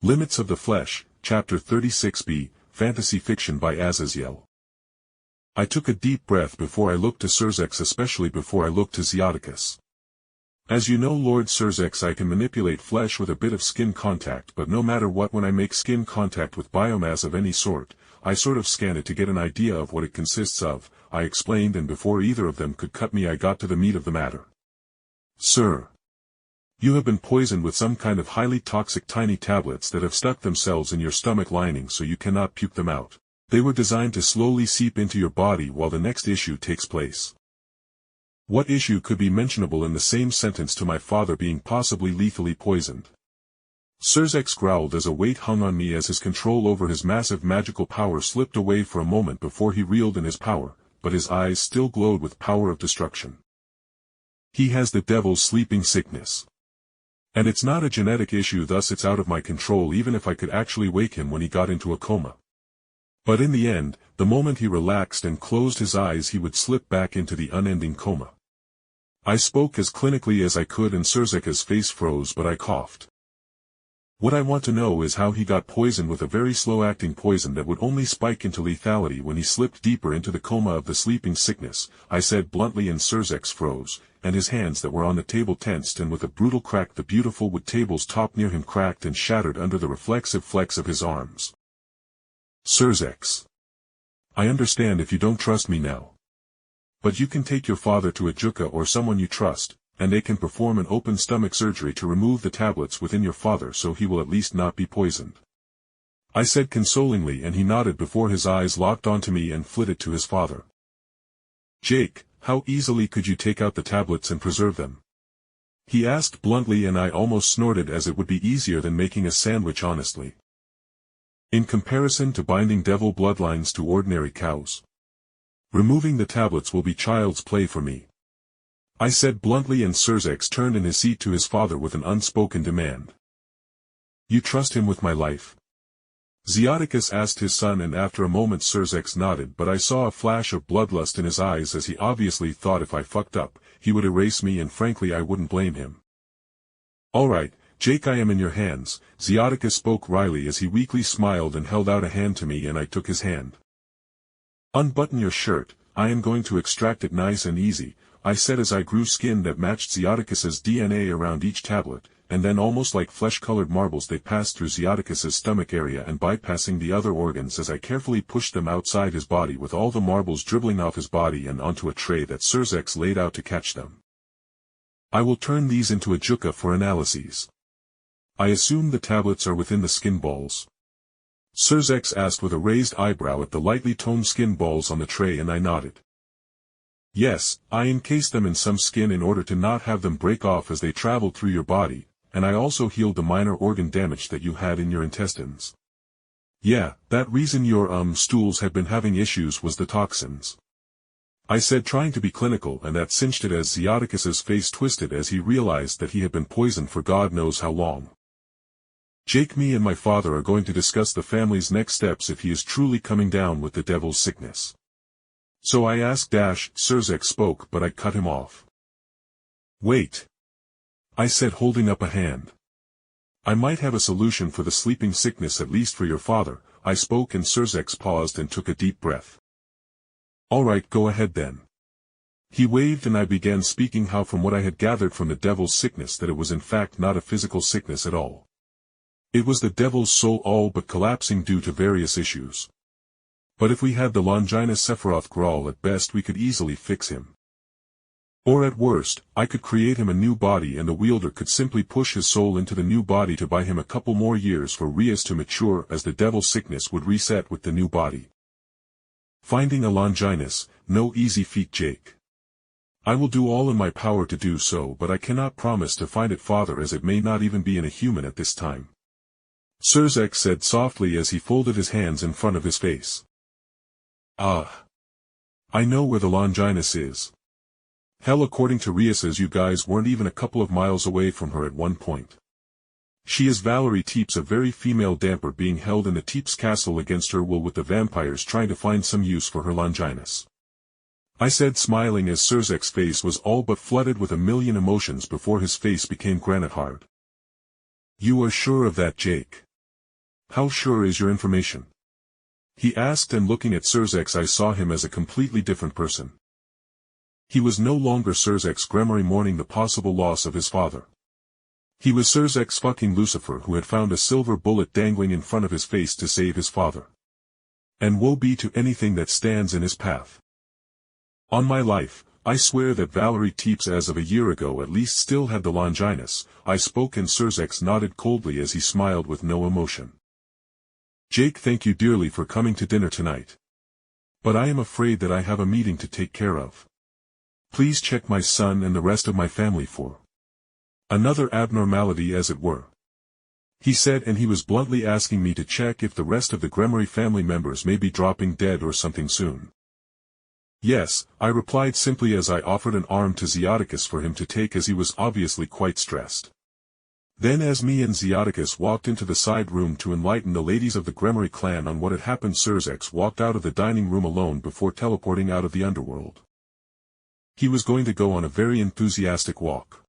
Limits of the Flesh, Chapter 36b, Fantasy Fiction by Azazyel. I took a deep breath before I looked to Sirzechs, especially before I looked to Zeoticus. As you know, Lord Sirzechs I can manipulate flesh with a bit of skin contact, but no matter what, when I make skin contact with biomass of any sort, I sort of scan it to get an idea of what it consists of, I explained, and before either of them could cut me I got to the meat of the matter. Sir, you have been poisoned with some kind of highly toxic tiny tablets that have stuck themselves in your stomach lining so you cannot puke them out. They were designed to slowly seep into your body while the next issue takes place. What issue could be mentionable in the same sentence to my father being possibly lethally poisoned? Sirzechs growled as a weight hung on me as his control over his massive magical power slipped away for a moment before he reeled in his power, but his eyes still glowed with power of destruction. He has the devil's sleeping sickness. And it's not a genetic issue, thus it's out of my control even if I could actually wake him when he got into a coma. But in the end, the moment he relaxed and closed his eyes he would slip back into the unending coma. I spoke as clinically as I could and Sirzechs' face froze, but I coughed. What I want to know is how he got poisoned with a very slow-acting poison that would only spike into lethality when he slipped deeper into the coma of the sleeping sickness, I said bluntly, and Sirzechs froze, and his hands that were on the table tensed, and with a brutal crack the beautiful wood table's top near him cracked and shattered under the reflexive flex of his arms. Sirzechs, I understand if you don't trust me now. But you can take your father to a juka or someone you trust, and they can perform an open stomach surgery to remove the tablets within your father so he will at least not be poisoned. I said consolingly, and he nodded before his eyes locked onto me and flitted to his father. Jake, how easily could you take out the tablets and preserve them? He asked bluntly, and I almost snorted, as it would be easier than making a sandwich, honestly. In comparison to binding devil bloodlines to ordinary cows, removing the tablets will be child's play for me, I said bluntly, and Sirzechs turned in his seat to his father with an unspoken demand. You trust him with my life? Zeoticus asked his son, and after a moment Sirzechs nodded, but I saw a flash of bloodlust in his eyes as he obviously thought if I fucked up, he would erase me, and frankly I wouldn't blame him. All right, Jake, I am in your hands, Zeoticus spoke wryly as he weakly smiled and held out a hand to me, and I took his hand. Unbutton your shirt, I am going to extract it nice and easy, I said as I grew skin that matched Zeoticus's DNA around each tablet, and then almost like flesh-colored marbles they passed through Zeoticus's stomach area and bypassing the other organs as I carefully pushed them outside his body, with all the marbles dribbling off his body and onto a tray that Sirzechs laid out to catch them. I will turn these into a juka for analyses. I assume the tablets are within the skin balls? Sirzechs asked with a raised eyebrow at the lightly toned skin balls on the tray, and I nodded. Yes, I encased them in some skin in order to not have them break off as they traveled through your body, and I also healed the minor organ damage that you had in your intestines. Yeah, that reason your stools had been having issues was the toxins, I said, trying to be clinical, and that cinched it as Zeoticus's face twisted as he realized that he had been poisoned for God knows how long. Jake, me and my father are going to discuss the family's next steps if he is truly coming down with the devil's sickness. So I asked Sirzechs spoke, but I cut him off. Wait, I said, holding up a hand. I might have a solution for the sleeping sickness, at least for your father, I spoke, and Sirzechs paused and took a deep breath. All right, go ahead then. He waved, and I began speaking how from what I had gathered from the devil's sickness that it was in fact not a physical sickness at all. It was the devil's soul all but collapsing due to various issues. But if we had the Longinus Sephiroth Graal, at best we could easily fix him. Or at worst, I could create him a new body, and the wielder could simply push his soul into the new body to buy him a couple more years for Rias to mature, as the devil's sickness would reset with the new body. Finding a Longinus, no easy feat, Jake. I will do all in my power to do so, but I cannot promise to find it, father, as it may not even be in a human at this time, Sirzechs said softly as he folded his hands in front of his face. I know where the Longinus is. Hell, according to Rias's, you guys weren't even a couple of miles away from her at one point. She is Valerie Teeps, a very female damper being held in the Teeps castle against her will, with the vampires trying to find some use for her Longinus, I said, smiling as Sirzechs' face was all but flooded with a million emotions before his face became granite hard. You are sure of that, Jake? How sure is your information? He asked, and looking at Sirzechs I saw him as a completely different person. He was no longer Sirzechs Gremory mourning the possible loss of his father. He was Sirzechs fucking Lucifer who had found a silver bullet dangling in front of his face to save his father. And woe be to anything that stands in his path. On my life, I swear that Valerie Teeps as of a year ago at least still had the Longinus, I spoke, and Sirzechs nodded coldly as he smiled with no emotion. Jake, thank you dearly for coming to dinner tonight. But I am afraid that I have a meeting to take care of. Please check my son and the rest of my family for another abnormality, as it were. He said, and he was bluntly asking me to check if the rest of the Gremory family members may be dropping dead or something soon. Yes, I replied simply as I offered an arm to Zeoticus for him to take, as he was obviously quite stressed. Then as me and Zeoticus walked into the side room to enlighten the ladies of the Gremory clan on what had happened, Sirzechs walked out of the dining room alone before teleporting out of the underworld. He was going to go on a very enthusiastic walk.